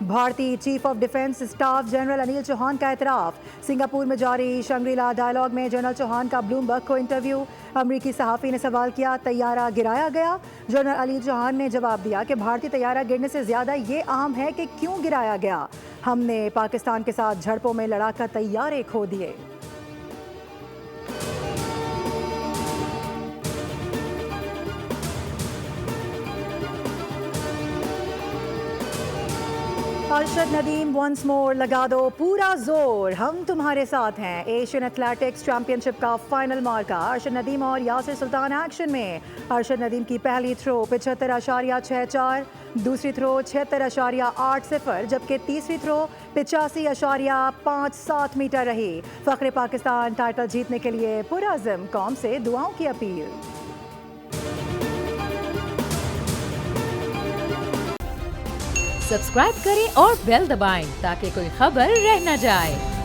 भारतीय chief of defence staff general Anil Chauhan का एतराफ़। सिंगापुर में जारी शंग्रीला डायलॉग में जनरल चौहान का ब्लूमबर्ग को इंटरव्यू। अमरीकी सहाफ़ी ने सवाल किया, तैयारा गिराया गया? जनरल अनिल चौहान ने जवाब दिया कि भारतीय तैयारा गिरने से ज़्यादा ये अहम है कि क्यों गिराया गया। हमने पाकिस्तान के साथ झड़पों में लड़ाकर तैयारे खो दिए। अरशद नदीम वंस मोर, लगा दो पूरा जोर, हम तुम्हारे साथ हैं। एशियन एथलेटिक्स चैंपियनशिप का फाइनल मार्का अरशद नदीम और यासिर सुल्तान एक्शन में। अरशद नदीम की पहली थ्रो 75.64, दूसरी थ्रो 76.80, जबकि तीसरी थ्रो 85.57 मीटर रही। फख्रे पाकिस्तान टाइटल जीतने के लिए पुरअज़्म, कौम से दुआओं की अपील। सब्सक्राइब करें और बेल दबाएं ताकि कोई खबर रह न जाए।